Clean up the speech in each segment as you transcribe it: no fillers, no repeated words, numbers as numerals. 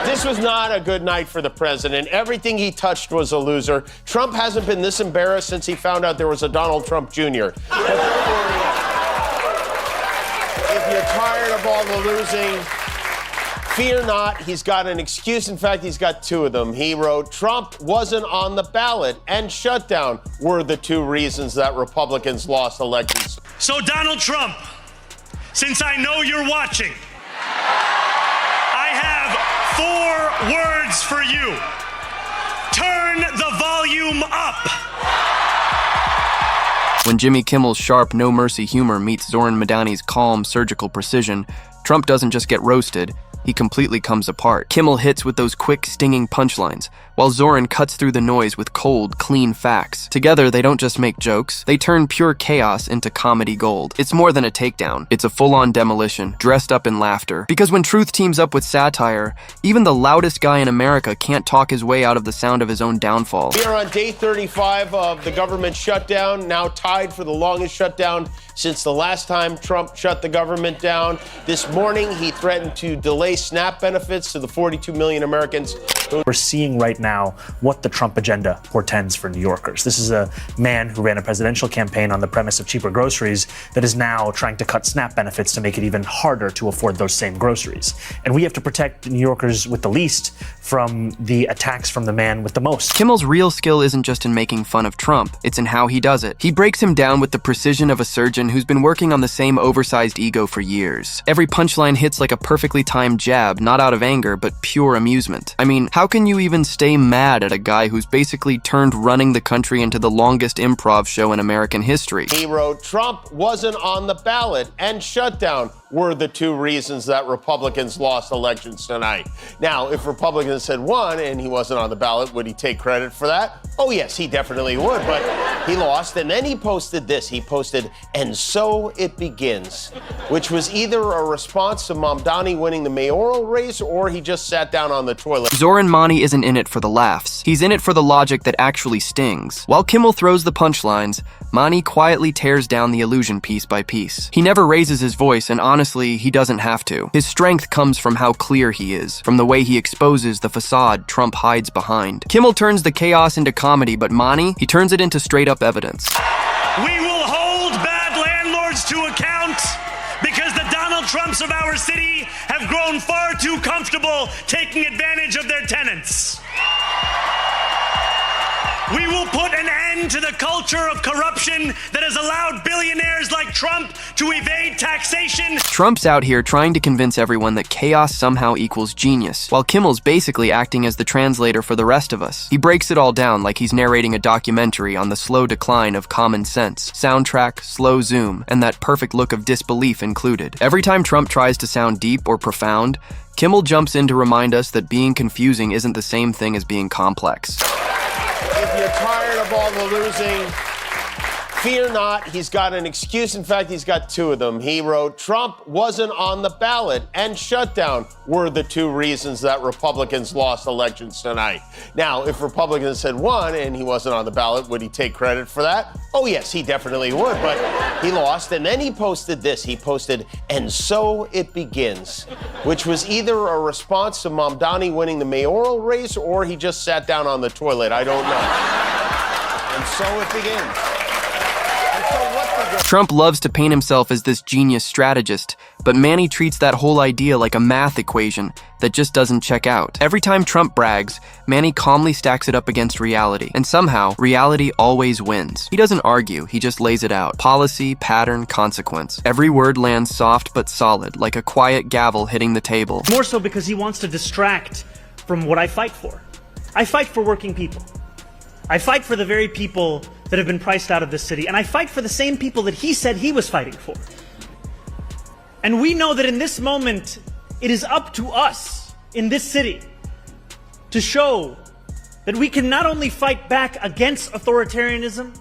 This was not a good night for the president. Everything he touched was a loser. Trump hasn't been this embarrassed since he found out there was a Donald Trump Jr. If you're tired of all the losing, fear not, he's got an excuse. In fact, he's got two of them. He wrote, Trump wasn't on the ballot and shutdown were the two reasons that Republicans lost elections. So Donald Trump, since I know you're watching, I have 4 words for you. Turn the volume up. When Jimmy Kimmel's sharp, no-mercy humor meets Zohran Mamdani's calm, surgical precision, Trump doesn't just get roasted, he completely comes apart. Kimmel hits with those quick, stinging punchlines, while Zohran cuts through the noise with cold, clean facts. Together, they don't just make jokes, they turn pure chaos into comedy gold. It's more than a takedown. It's a full-on demolition, dressed up in laughter. Because when truth teams up with satire, even the loudest guy in America can't talk his way out of the sound of his own downfall. We are on day 35 of the government shutdown, now tied for the longest shutdown since the last time Trump shut the government down. This morning, he threatened to delay SNAP benefits to the 42 million Americans. We're seeing right now what the Trump agenda portends for New Yorkers. This is a man who ran a presidential campaign on the premise of cheaper groceries that is now trying to cut SNAP benefits to make it even harder to afford those same groceries. And we have to protect New Yorkers with the least from the attacks from the man with the most. Kimmel's real skill isn't just in making fun of Trump, it's in how he does it. He breaks him down with the precision of a surgeon who's been working on the same oversized ego for years. Every punchline hits like a perfectly timed jab, not out of anger, but pure amusement. I mean, how can you even stay mad at a guy who's basically turned running the country into the longest improv show in American history? He wrote, Trump wasn't on the ballot and shutdown were the two reasons that Republicans lost elections tonight. Now, if Republicans had won and he wasn't on the ballot, would he take credit for that? Oh, yes, he definitely would, but he lost. And then he posted this. He posted, and so it begins, which was either a response to Mamdani winning the mayoral race or he just sat down on the toilet. Zohran Mamdani isn't in it for the laughs. He's in it for the logic that actually stings. While Kimmel throws the punchlines, Mamdani quietly tears down the illusion piece by piece. He never raises his voice, and honestly, he doesn't have to. His strength comes from how clear he is, from the way he exposes the facade Trump hides behind. Kimmel turns the chaos into comedy, but Mamdani, he turns it into straight-up evidence. We will hold bad landlords to account because the Donald Trumps of our city have grown far too comfortable taking advantage of their tenants. We will put an end to the culture of corruption that has allowed billionaires like Trump to evade taxation. Trump's out here trying to convince everyone that chaos somehow equals genius, while Kimmel's basically acting as the translator for the rest of us. He breaks it all down like he's narrating a documentary on the slow decline of common sense, soundtrack, slow zoom, and that perfect look of disbelief included. Every time Trump tries to sound deep or profound, Kimmel jumps in to remind us that being confusing isn't the same thing as being complex. If you're tired of all the losing, fear not, he's got an excuse. In fact, he's got two of them. He wrote, Trump wasn't on the ballot and shutdown were the two reasons that Republicans lost elections tonight. Now, if Republicans had won and he wasn't on the ballot, would he take credit for that? Oh, yes, he definitely would, but he lost. And then he posted this. He posted, and so it begins, which was either a response to Mamdani winning the mayoral race or he just sat down on the toilet. I don't know. And so it begins. Trump loves to paint himself as this genius strategist, but Mamdani treats that whole idea like a math equation that just doesn't check out. Every time Trump brags, Mamdani calmly stacks it up against reality, and somehow, reality always wins. He doesn't argue, he just lays it out. Policy, pattern, consequence. Every word lands soft but solid, like a quiet gavel hitting the table. More so because he wants to distract from what I fight for. I fight for working people. I fight for the very people that have been priced out of this city, and I fight for the same people that he said he was fighting for. And we know that in this moment, it is up to us in this city to show that we can not only fight back against authoritarianism,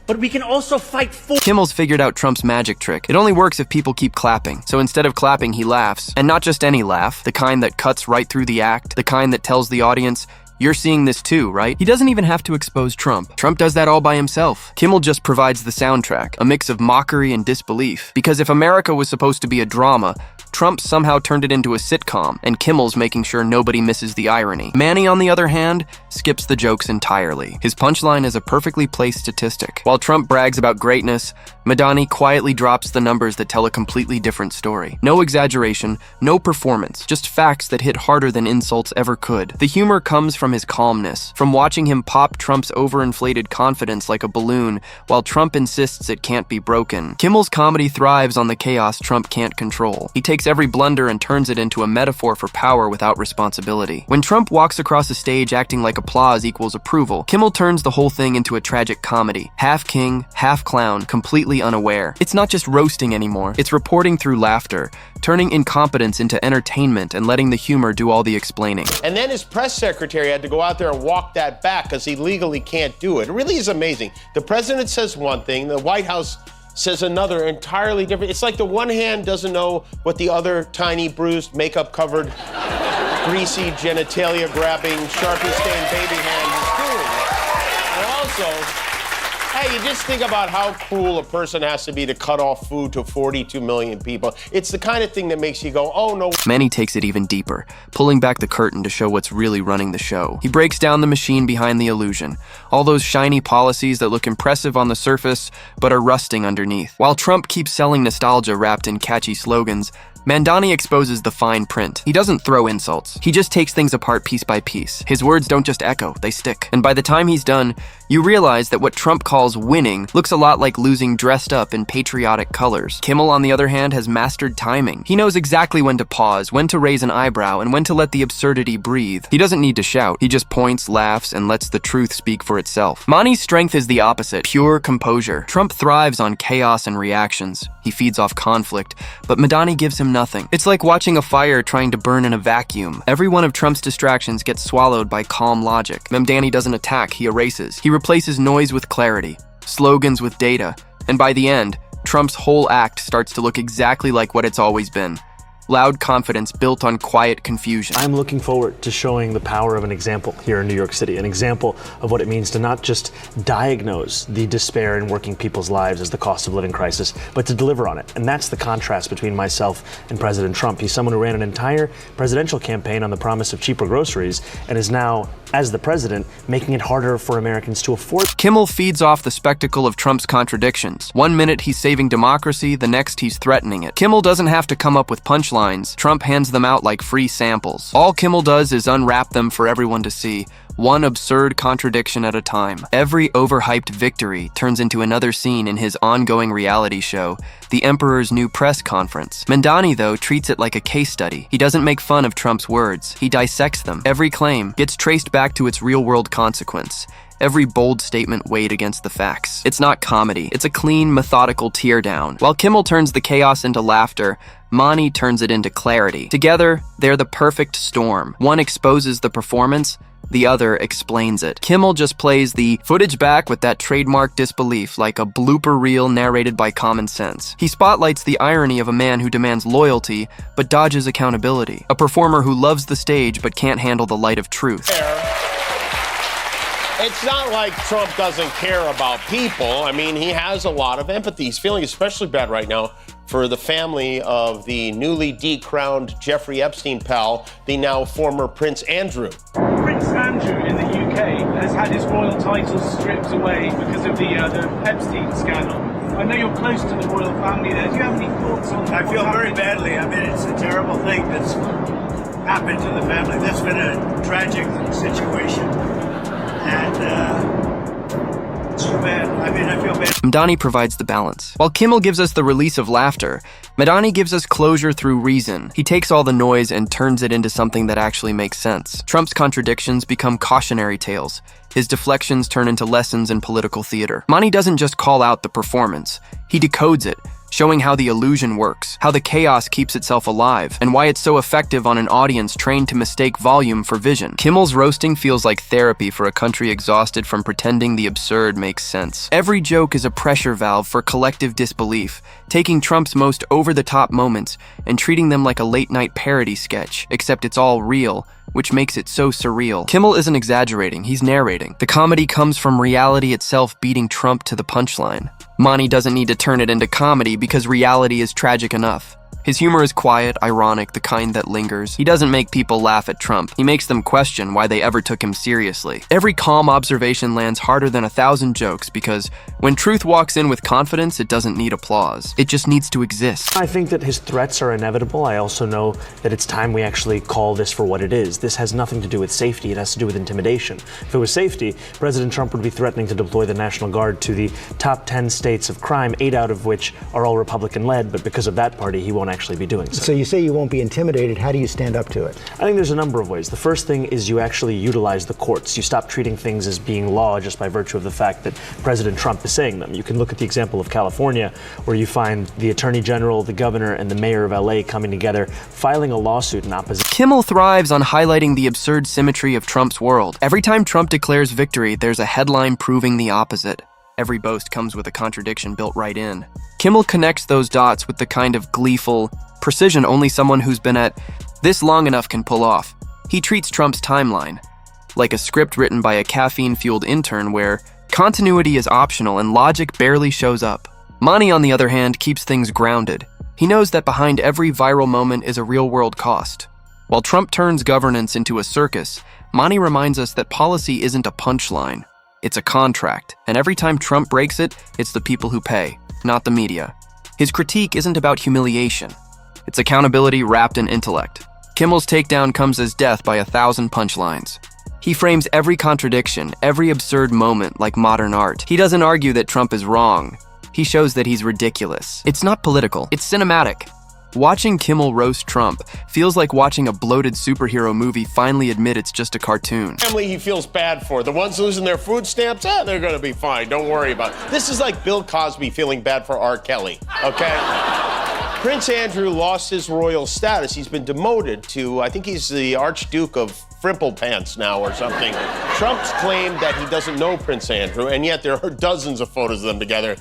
but we can also fight for. Kimmel's figured out Trump's magic trick. It only works if people keep clapping. So instead of clapping, he laughs. And not just any laugh, the kind that cuts right through the act, the kind that tells the audience, you're seeing this too, right? He doesn't even have to expose Trump. Trump does that all by himself. Kimmel just provides the soundtrack, a mix of mockery and disbelief. Because if America was supposed to be a drama, Trump somehow turned it into a sitcom, and Kimmel's making sure nobody misses the irony. Manny, on the other hand, skips the jokes entirely. His punchline is a perfectly placed statistic. While Trump brags about greatness, Madani quietly drops the numbers that tell a completely different story. No exaggeration, no performance, just facts that hit harder than insults ever could. The humor comes from his calmness, from watching him pop Trump's overinflated confidence like a balloon, while Trump insists it can't be broken. Kimmel's comedy thrives on the chaos Trump can't control. He takes every blunder and turns it into a metaphor for power without responsibility. When Trump walks across the stage acting like applause equals approval, Kimmel turns the whole thing into a tragic comedy. Half king, half clown, completely unaware. It's not just roasting anymore, it's reporting through laughter, turning incompetence into entertainment and letting the humor do all the explaining. And then his press secretary had to go out there and walk that back because he legally can't do it. It really is amazing. The president says one thing, the White House says another entirely different. It's like the one hand doesn't know what the other tiny, bruised, makeup-covered, greasy, genitalia-grabbing, Sharpie-stained baby hand is doing. And also, hey, you just think about how cruel a person has to be to cut off food to 42 million people. It's the kind of thing that makes you go, oh no. Manny takes it even deeper, pulling back the curtain to show what's really running the show. He breaks down the machine behind the illusion. All those shiny policies that look impressive on the surface, but are rusting underneath. While Trump keeps selling nostalgia wrapped in catchy slogans, Mamdani exposes the fine print. He doesn't throw insults. He just takes things apart piece by piece. His words don't just echo, they stick. And by the time he's done, you realize that what Trump calls winning looks a lot like losing dressed up in patriotic colors. Kimmel, on the other hand, has mastered timing. He knows exactly when to pause, when to raise an eyebrow, and when to let the absurdity breathe. He doesn't need to shout. He just points, laughs, and lets the truth speak for itself. Mani's strength is the opposite, pure composure. Trump thrives on chaos and reactions. He feeds off conflict, but Madani gives him nothing. It's like watching a fire trying to burn in a vacuum. Every one of Trump's distractions gets swallowed by calm logic. Mamdani doesn't attack, he erases. He replaces noise with clarity, slogans with data, and by the end, Trump's whole act starts to look exactly like what it's always been. Loud confidence built on quiet confusion. I'm looking forward to showing the power of an example here in New York City, an example of what it means to not just diagnose the despair in working people's lives as the cost of living crisis, but to deliver on it. And that's the contrast between myself and President Trump. He's someone who ran an entire presidential campaign on the promise of cheaper groceries and is now, as the president, making it harder for Americans to afford. Kimmel feeds off the spectacle of Trump's contradictions. One minute he's saving democracy, the next he's threatening it. Kimmel doesn't have to come up with punchlines. Trump hands them out like free samples. All Kimmel does is unwrap them for everyone to see, one absurd contradiction at a time. Every overhyped victory turns into another scene in his ongoing reality show, The Emperor's New Press Conference. Mamdani, though, treats it like a case study. He doesn't make fun of Trump's words. He dissects them. Every claim gets traced back to its real-world consequence. Every bold statement weighed against the facts. It's not comedy. It's a clean, methodical teardown. While Kimmel turns the chaos into laughter, Mani turns it into clarity. Together, they're the perfect storm. One exposes the performance, the other explains it. Kimmel just plays the footage back with that trademark disbelief like a blooper reel narrated by common sense. He spotlights the irony of a man who demands loyalty but dodges accountability. A performer who loves the stage but can't handle the light of truth. It's not like Trump doesn't care about people. I mean, he has a lot of empathy. He's feeling especially bad right now for the family of the newly decrowned Jeffrey Epstein pal, the now former Prince Andrew. Prince Andrew in the UK has had his royal titles stripped away because of the Epstein scandal. I know you're close to the royal family there. Do you have any thoughts on that? I feel very badly. I mean, it's a terrible thing that's happened to the family. That's been a tragic situation. And it's too bad. I mean, I feel bad. Mamdani provides the balance. While Kimmel gives us the release of laughter, Madani gives us closure through reason. He takes all the noise and turns it into something that actually makes sense. Trump's contradictions become cautionary tales. His deflections turn into lessons in political theater. Mani doesn't just call out the performance. He decodes it, showing how the illusion works, how the chaos keeps itself alive, and why it's so effective on an audience trained to mistake volume for vision. Kimmel's roasting feels like therapy for a country exhausted from pretending the absurd makes sense. Every joke is a pressure valve for collective disbelief, taking Trump's most over-the-top moments and treating them like a late-night parody sketch, except it's all real, which makes it so surreal. Kimmel isn't exaggerating, he's narrating. The comedy comes from reality itself beating Trump to the punchline. Mani doesn't need to turn it into comedy because reality is tragic enough. His humor is quiet, ironic, the kind that lingers. He doesn't make people laugh at Trump. He makes them question why they ever took him seriously. Every calm observation lands harder than 1,000 jokes because when truth walks in with confidence, it doesn't need applause. It just needs to exist. I think that his threats are inevitable. I also know that it's time we actually call this for what it is. This has nothing to do with safety. It has to do with intimidation. If it was safety, President Trump would be threatening to deploy the National Guard to the top 10 states of crime, 8 out of which are all Republican-led, but because of that party, he won't actually be doing so. So you say you won't be intimidated. How do you stand up to it? I think there's a number of ways. The first thing is you actually utilize the courts. You stop treating things as being law just by virtue of the fact that President Trump is saying them. You can look at the example of California, where you find the Attorney General, the Governor, and the Mayor of LA coming together, filing a lawsuit in opposition. Kimmel thrives on highlighting the absurd symmetry of Trump's world. Every time Trump declares victory, there's a headline proving the opposite. Every boast comes with a contradiction built right in. Kimmel connects those dots with the kind of gleeful precision only someone who's been at this long enough can pull off. He treats Trump's timeline like a script written by a caffeine-fueled intern where continuity is optional and logic barely shows up. Mani, on the other hand, keeps things grounded. He knows that behind every viral moment is a real-world cost. While Trump turns governance into a circus, Mani reminds us that policy isn't a punchline. It's a contract, and every time Trump breaks it, it's the people who pay, not the media. His critique isn't about humiliation. It's accountability wrapped in intellect. Kimmel's takedown comes as death by 1,000 punchlines. He frames every contradiction, every absurd moment like modern art. He doesn't argue that Trump is wrong. He shows that he's ridiculous. It's not political, it's cinematic. Watching Kimmel roast Trump feels like watching a bloated superhero movie finally admit it's just a cartoon. Family he feels bad for. The ones losing their food stamps, they're gonna be fine. Don't worry about it. This is like Bill Cosby feeling bad for R. Kelly, okay? Prince Andrew lost his royal status. He's been demoted to, I think he's the Archduke of Frimplepants now or something. Trump's claimed that he doesn't know Prince Andrew, and yet there are dozens of photos of them together.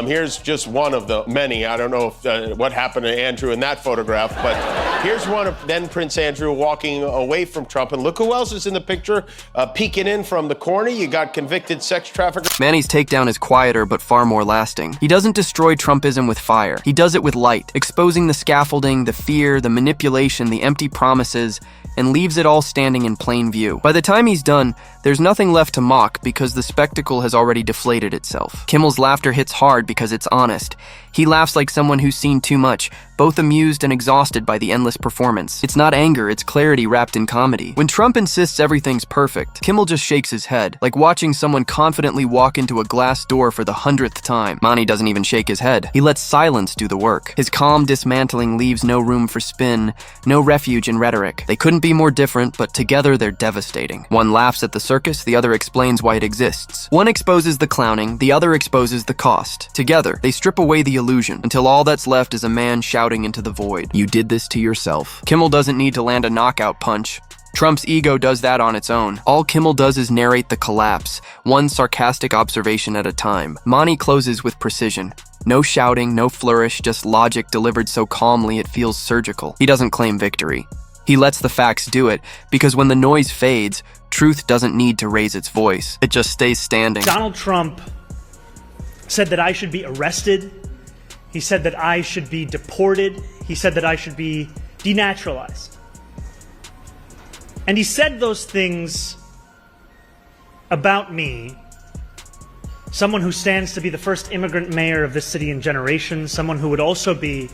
Here's just one of the many. I don't know if, what happened to Andrew in that photograph, but here's one of then Prince Andrew walking away from Trump. And look who else is in the picture, peeking in from the corner. You got convicted sex trafficker. Manny's takedown is quieter but far more lasting. He doesn't destroy Trumpism with fire. He does it with light, exposing the scaffolding, the fear, the manipulation, the empty promises, and leaves it all standing in plain view. By the time he's done, there's nothing left to mock because the spectacle has already deflated itself. Kimmel's laughter hits hard because it's honest. He laughs like someone who's seen too much, both amused and exhausted by the endless performance. It's not anger, it's clarity wrapped in comedy. When Trump insists everything's perfect, Kimmel just shakes his head, like watching someone confidently walk into a glass door for the 100th time. Mani doesn't even shake his head. He lets silence do the work. His calm dismantling leaves no room for spin, no refuge in rhetoric. They couldn't be more different, but together they're devastating. One laughs at the circus, the other explains why it exists. One exposes the clowning, the other exposes the cost. Together, they strip away the illusion, until all that's left is a man shouting into the void. You did this to yourself. Kimmel doesn't need to land a knockout punch. Trump's ego does that on its own. All Kimmel does is narrate the collapse, one sarcastic observation at a time. Mani closes with precision. No shouting, no flourish, just logic delivered so calmly it feels surgical. He doesn't claim victory. He lets the facts do it, because when the noise fades, truth doesn't need to raise its voice. It just stays standing. Donald Trump said that I should be arrested. He said that I should be deported. He said that I should be denaturalized. And he said those things about me, someone who stands to be the first immigrant mayor of this city in generations, someone who would also be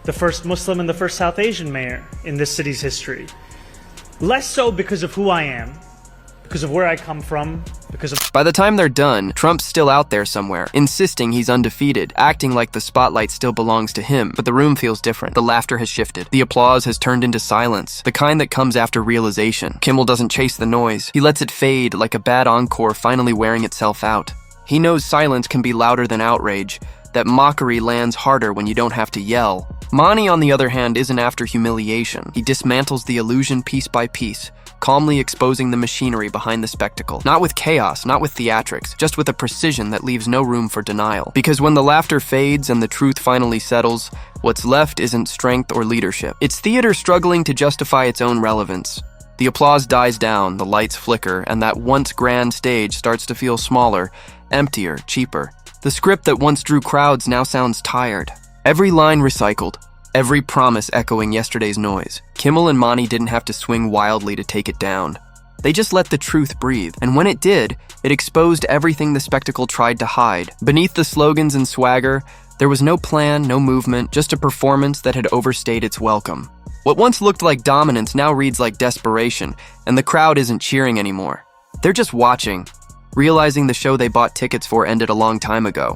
the first Muslim and the first South Asian mayor in this city's history. Less so because of who I am, because of where I come from, because of... By the time they're done, Trump's still out there somewhere, insisting he's undefeated, acting like the spotlight still belongs to him, but the room feels different. The laughter has shifted. The applause has turned into silence, the kind that comes after realization. Kimmel doesn't chase the noise. He lets it fade like a bad encore finally wearing itself out. He knows silence can be louder than outrage, that mockery lands harder when you don't have to yell. Mani, on the other hand, isn't after humiliation. He dismantles the illusion piece by piece, calmly exposing the machinery behind the spectacle. Not with chaos, not with theatrics, just with a precision that leaves no room for denial. Because when the laughter fades and the truth finally settles, what's left isn't strength or leadership. It's theater struggling to justify its own relevance. The applause dies down, the lights flicker, and that once grand stage starts to feel smaller, emptier, cheaper. The script that once drew crowds now sounds tired. Every line recycled, every promise echoing yesterday's noise. Kimmel and Madani didn't have to swing wildly to take it down. They just let the truth breathe, and when it did, it exposed everything the spectacle tried to hide. Beneath the slogans and swagger, there was no plan, no movement, just a performance that had overstayed its welcome. What once looked like dominance now reads like desperation, and the crowd isn't cheering anymore. They're just watching, realizing the show they bought tickets for ended a long time ago.